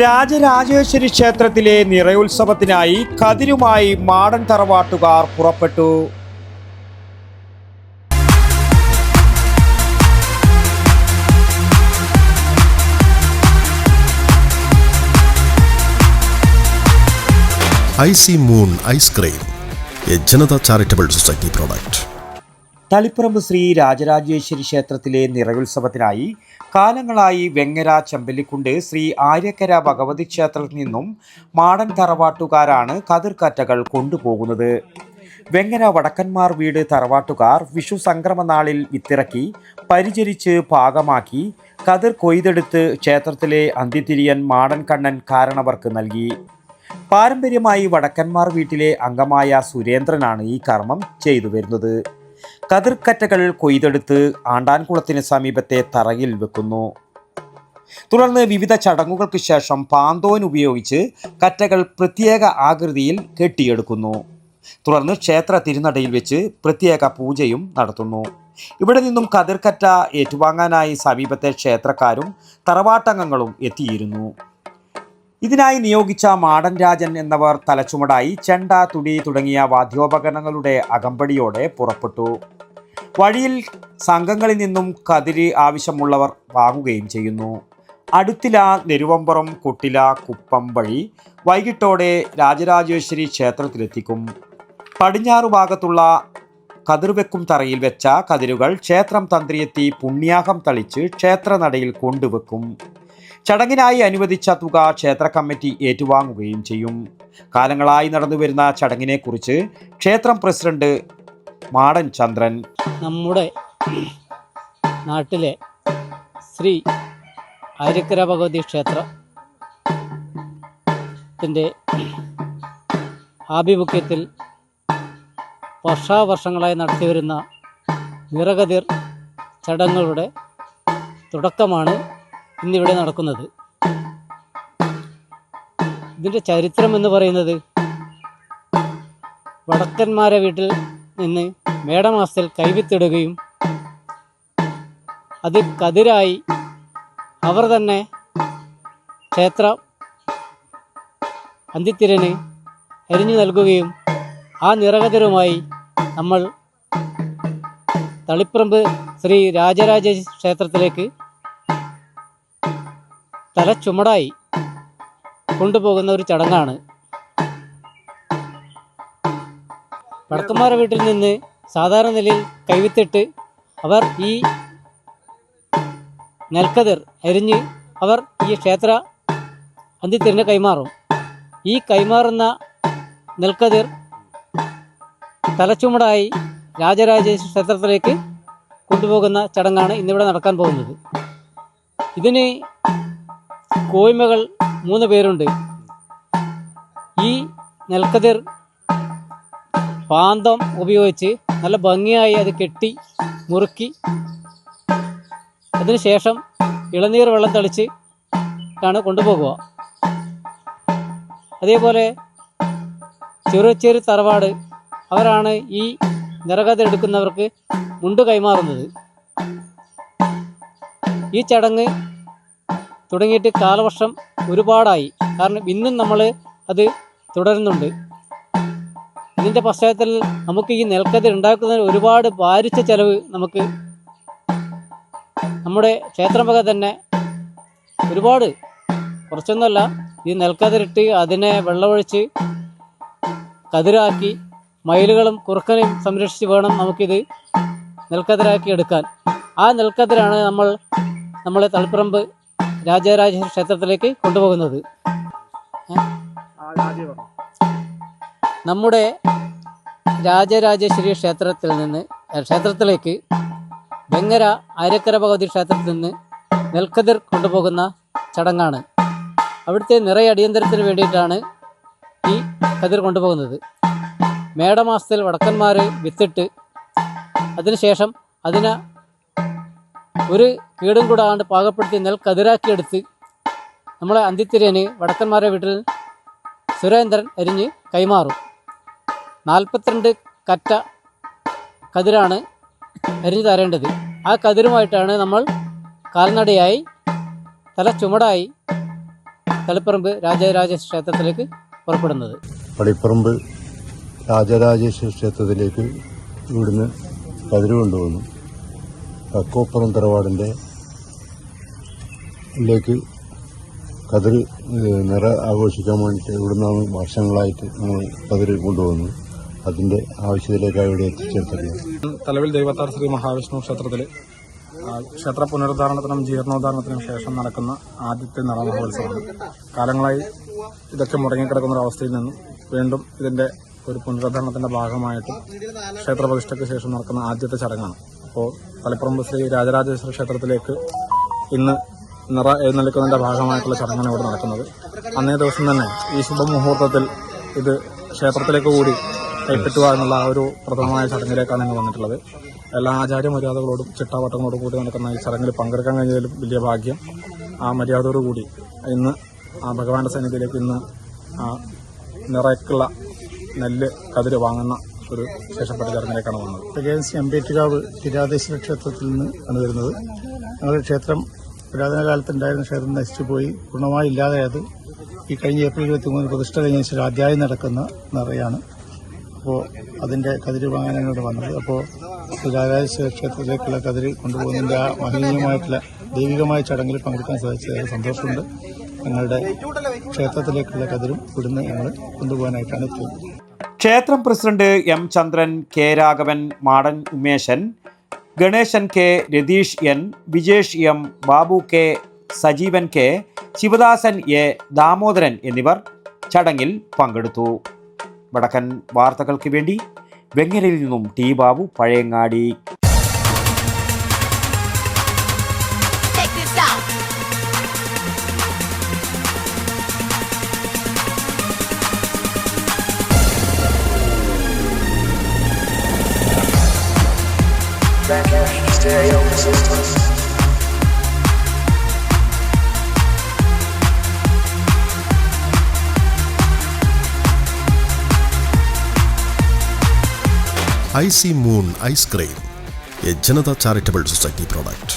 രാജരാജേശ്വരി ക്ഷേത്രത്തിലെ നിറയുത്സവത്തിനായി കതിരുമായി മാടൻ തറവാട്ടുകാർ പുറപ്പെട്ടു. Icy moon ice cream, A Janatha charitable society product. Taliparamba Sri Rajarajeshwari ക്ഷേത്രത്തിലെ നിറയുത്സവത്തിനായി കാലങ്ങളായി വെങ്ങര ചെമ്പല്ലിക്കുണ്ട് ശ്രീ ആര്യക്കര ഭഗവതി ക്ഷേത്രത്തിൽ നിന്നും മാടൻ തറവാട്ടുകാരാണ് കതിർക്കറ്റകൾ കൊണ്ടുപോകുന്നത്. വെങ്ങര വടക്കന്മാർ വീട് തറവാട്ടുകാർ വിഷു സംക്രമനാളിൽ വിത്തിറക്കി പരിചരിച്ച് പാകമാക്കി കതിർ കൊയ്തെടുത്ത് ക്ഷേത്രത്തിലെ അന്തിതിരിയൻ മാടൻ കണ്ണൻ കാരണവർക്ക് നൽകി. പാരമ്പര്യമായി വടക്കന്മാർ വീട്ടിലെ അംഗമായ സുരേന്ദ്രനാണ് ഈ കർമ്മം ചെയ്തു വരുന്നത്. കതിർക്കറ്റകൾ കൊയ്തെടുത്ത് ആണ്ടാൻകുളത്തിന് സമീപത്തെ തറയിൽ വെക്കുന്നു. തുടർന്ന് വിവിധ ചടങ്ങുകൾക്ക് ശേഷം പാന്തോൻ ഉപയോഗിച്ച് കറ്റകൾ പ്രത്യേക ആകൃതിയിൽ കെട്ടിയെടുക്കുന്നു. തുടർന്ന് ക്ഷേത്ര തിരുനടയിൽ വെച്ച് പ്രത്യേക പൂജയും നടത്തുന്നു. ഇവിടെ നിന്നും കതിർക്കറ്റ ഏറ്റുവാങ്ങാനായി സമീപത്തെ ക്ഷേത്രക്കാരും തറവാട്ടംഗങ്ങളും എത്തിയിരുന്നു. ഇതിനായി നിയോഗിച്ച മാടൻ രാജൻ എന്നവർ തലച്ചുമടായി ചെണ്ട, തുടി തുടങ്ങിയ വാദ്യോപകരണങ്ങളുടെ അകമ്പടിയോടെ പുറപ്പെട്ടു. വഴിയിൽ സംഘങ്ങളിൽ നിന്നും കതിര് ആവശ്യമുള്ളവർ വാങ്ങുകയും ചെയ്യുന്നു. അടുത്തില, നെരുവമ്പുറം, കൊട്ടില, കുപ്പം വഴി വൈകിട്ടോടെ രാജരാജേശ്വരി ക്ഷേത്രത്തിലെത്തിക്കും. പടിഞ്ഞാറു ഭാഗത്തുള്ള കതിർവെക്കും തറയിൽ വെച്ച കതിരുകൾ ക്ഷേത്രം തന്ത്രിയെത്തി പുണ്യാഹം തളിച്ച് ക്ഷേത്രനടയിൽ കൊണ്ടുവെക്കും. ചടങ്ങിനായി അനുവദിച്ച തുക ക്ഷേത്ര കമ്മിറ്റി ഏറ്റുവാങ്ങുകയും ചെയ്യും. കാലങ്ങളായി നടന്നുവരുന്ന ചടങ്ങിനെക്കുറിച്ച് ക്ഷേത്രം പ്രസിഡന്റ് മാടൻ ചന്ദ്രൻ: നമ്മുടെ നാട്ടിലെ ശ്രീ ആര്യക്കര ഭഗവതി ക്ഷേത്രത്തിൻ്റെ ആഭിമുഖ്യത്തിൽ വർഷാവർഷങ്ങളായി നടത്തിവരുന്ന നിറകതിർ ചടങ്ങുകളുടെ തുടക്കമാണ് ഇന്നിവിടെ നടക്കുന്നത്. ഇതിൻ്റെ ചരിത്രം എന്ന് പറയുന്നത്, വടക്കന്മാരെ വീട്ടിൽ നിന്ന് മേടമാസത്തിൽ കൈവിത്തിടുകയും അത് കതിരായി അവർ തന്നെ ക്ഷേത്ര അന്തിത്തിരന് എരിഞ്ഞു നൽകുകയും ആ നിറകതിരുമായി നമ്മൾ തളിപ്പറമ്പ് ശ്രീ രാജരാജേശ്വരി ക്ഷേത്രത്തിലേക്ക് തലച്ചുമടായി കൊണ്ടുപോകുന്ന ഒരു ചടങ്ങാണ്. വടക്കന്മാരുടെ വീട്ടിൽ നിന്ന് സാധാരണ നിലയിൽ കൈവിത്തിട്ട് അവർ ഈ നെൽക്കതിർ എരിഞ്ഞ് അവർ ഈ ക്ഷേത്ര അന്തിത്തിരിന് കൈമാറും. ഈ കൈമാറുന്ന നെൽക്കതിർ തലച്ചുമടായി രാജരാജേശ്വരി ക്ഷേത്രത്തിലേക്ക് കൊണ്ടുപോകുന്ന ചടങ്ങാണ് ഇന്നിവിടെ നടക്കാൻ പോകുന്നത്. ഇതിന് കോയ്മകൾ 3 പേരുണ്ട്. ഈ നെൽക്കതിർ പാന്തം ഉപയോഗിച്ച് നല്ല ഭംഗിയായി അത് കെട്ടി മുറുക്കി അതിനുശേഷം ഇളനീർ വെള്ളം തളിച്ച് ാണ് കൊണ്ടുപോകുക. അതേപോലെ ചെറുച്ചേരി തറവാട് അവരാണ് ഈ നിറകതിർ എടുക്കുന്നവർക്ക് മുണ്ട് കൈമാറുന്നത്. ഈ ചടങ്ങ് തുടങ്ങിയിട്ട് കാലവർഷം ഒരുപാടായി. കാരണം ഇന്നും നമ്മൾ അത് തുടരുന്നുണ്ട്. ഇതിൻ്റെ പശ്ചാത്തലത്തിൽ നമുക്ക് ഈ നെൽക്കതിർ ഉണ്ടാക്കുന്നതിന് ഒരുപാട് ഭാരിച്ച ചെലവ് നമുക്ക് നമ്മുടെ ക്ഷേത്രം വക തന്നെ ഒരുപാട്, കുറച്ചൊന്നുമല്ല, ഈ നെൽക്കതിരിട്ട് അതിനെ വെള്ളമൊഴിച്ച് കതിരാക്കി മയിലുകളും കുറുക്കനെയും സംരക്ഷിച്ച് വേണം നമുക്കിത് നെൽക്കതിരാക്കി എടുക്കാൻ. ആ നെൽക്കതിരാണ് നമ്മളെ തളിപ്പറമ്പ് രാജരാജേശ്വരി ക്ഷേത്രത്തിലേക്ക് കൊണ്ടുപോകുന്നത്. നമ്മുടെ രാജരാജേശ്വരി ക്ഷേത്രത്തിലേക്ക് വെങ്ങര ആര്യക്കര ഭഗവതി ക്ഷേത്രത്തിൽ നിന്ന് നെൽക്കതിർ കൊണ്ടുപോകുന്ന ചടങ്ങാണ്. അവിടുത്തെ നിറയടിയന്തരത്തിന് വേണ്ടിയിട്ടാണ് ഈ കതിർ കൊണ്ടുപോകുന്നത്. മേടമാസത്തിൽ വടക്കന്മാർ വിത്തിട്ട് അതിനുശേഷം അതിനെ ഒരു കീടും കൂടാണ്ട് പാകപ്പെടുത്തി നെൽക്കതിരാക്കിയെടുത്ത് നമ്മളെ അന്തിത്തിരിയന് വടക്കന്മാരുടെ വീട്ടിൽ സുരേന്ദ്രൻ എരിഞ്ഞ് കൈമാറും. 42 കറ്റ കതിരാണ് എരിഞ്ഞു തരേണ്ടത്. ആ കതിരുമായിട്ടാണ് നമ്മൾ കാൽനടയായി തല ചുമടായി തളിപ്പറമ്പ് രാജരാജേശ്വര ക്ഷേത്രത്തിലേക്ക് പുറപ്പെടുന്നത്. തളിപ്പറമ്പ് രാജരാജേശ്വര ക്ഷേത്രത്തിലേക്ക് ഇവിടുന്ന് കതിര് കൊണ്ടുവന്നു. കക്കോപ്പുറം തറവാടിൻ്റെ ിലേക്ക് കതിര് നിറ ആഘോഷിക്കാൻ വേണ്ടിയിട്ട് ഇവിടുന്നാണ് വർഷങ്ങളായിട്ട് നമ്മൾ കതിര് കൊണ്ടുപോകുന്നത്. അതിൻ്റെ ആവശ്യത്തിലേക്കാണ് ഇവിടെ എത്തിച്ചേർത്തിട്ടുള്ളത്. തലവിൽ ദൈവത്താർ ശ്രീ മഹാവിഷ്ണു ക്ഷേത്രത്തിൽ ക്ഷേത്ര പുനരുദ്ധാരണത്തിനും ജീർണോദ്ധാരണത്തിനും ശേഷം നടക്കുന്ന ആദ്യത്തെ നിറമഹോത്സവമാണ്. കാലങ്ങളായി ഇതൊക്കെ മുടങ്ങിക്കിടക്കുന്ന ഒരു അവസ്ഥയിൽ നിന്നും വീണ്ടും ഇതിൻ്റെ ഒരു പുനരുദ്ധാരണത്തിൻ്റെ ഭാഗമായിട്ട് ക്ഷേത്രപ്രതിഷ്ഠയ്ക്ക് ശേഷം നടക്കുന്ന ആദ്യത്തെ ചടങ്ങാണ്. അപ്പോൾ തളിപ്പറമ്പ് ശ്രീ രാജരാജേശ്വര ക്ഷേത്രത്തിലേക്ക് ഇന്ന് നിറ എഴുന്നള്ളിക്കുന്നതിൻ്റെ ഭാഗമായിട്ടുള്ള ചടങ്ങാണ് ഇവിടെ നടക്കുന്നത്. അന്നേ ദിവസം തന്നെ ഈ ശുഭമുഹൂർത്തത്തിൽ ഇത് ക്ഷേത്രത്തിലേക്ക് കൂടി കൈപ്പറ്റുക എന്നുള്ള ആ ഒരു പ്രഥമമായ ചടങ്ങിലേക്കാണ് ഇന്ന് വന്നിട്ടുള്ളത്. എല്ലാ ആചാര്യമര്യാദകളോടും ചിട്ടാവട്ടങ്ങളോടും കൂടി നടക്കുന്ന ഈ ചടങ്ങിൽ പങ്കെടുക്കാൻ കഴിഞ്ഞതിലും വലിയ ഭാഗ്യം. ആ മര്യാദയോടുകൂടി ഇന്ന് ആ ഭഗവാന്റെ സന്നിധിയിലേക്ക് ഇന്ന് നിറയ്ക്കുള്ള നെല്ല് കതിര് വാങ്ങുന്ന ഒരു വിശേഷപ്പെട്ട ചടങ്ങിലേക്കാണ് വന്നത്. അമ്പേറ്റുകാവ് കിരാതേശ്വര ക്ഷേത്രത്തിൽ നിന്ന് ആണ് വരുന്നത്. ഞങ്ങളുടെ ക്ഷേത്രം പുരാതന കാലത്തുണ്ടായിരുന്ന ക്ഷേത്രം നശിച്ചുപോയി പൂർണ്ണമായി ഇല്ലാതായത് ഈ കഴിഞ്ഞ ഏപ്രിൽ 23 പ്രതിഷ്ഠ കഴിഞ്ഞ ശേഷം ആദ്യമായി നടക്കുന്ന നിറയാണ്. അപ്പോൾ അതിൻ്റെ കതിര് വാങ്ങാനാണ് ഇവിടെ വന്നത്. അപ്പോൾ രാജരാജേശ്വര ക്ഷേത്രത്തിലേക്കുള്ള കതിര് കൊണ്ടുപോകുന്നതിൻ്റെ ആ മഹനീയമായിട്ടുള്ള ദൈവികമായ ചടങ്ങിൽ പങ്കെടുക്കാൻ സാധിച്ചത് സന്തോഷമുണ്ട്. ഞങ്ങളുടെ ക്ഷേത്രത്തിലേക്കുള്ള കതിരും ഇവിടുന്ന് ഞങ്ങൾ കൊണ്ടുപോകാനായിട്ടാണ് എത്തിയത്. ക്ഷേത്രം president M Chandran, K Raghavan, Madan Umeshan, Ganeshan K, Ratheesh N, Vijesh M, Babu K, Sajeevan K, Sivadasan A, Damodaran എന്നിവർ ചടങ്ങിൽ പങ്കെടുത്തു. വടക്കൻ വാർത്തകൾക്ക് വേണ്ടി വെങ്ങരയിൽ നിന്നും T Babu, Pazhayangadi. Icy moon ice cream, A Janatha charitable society product.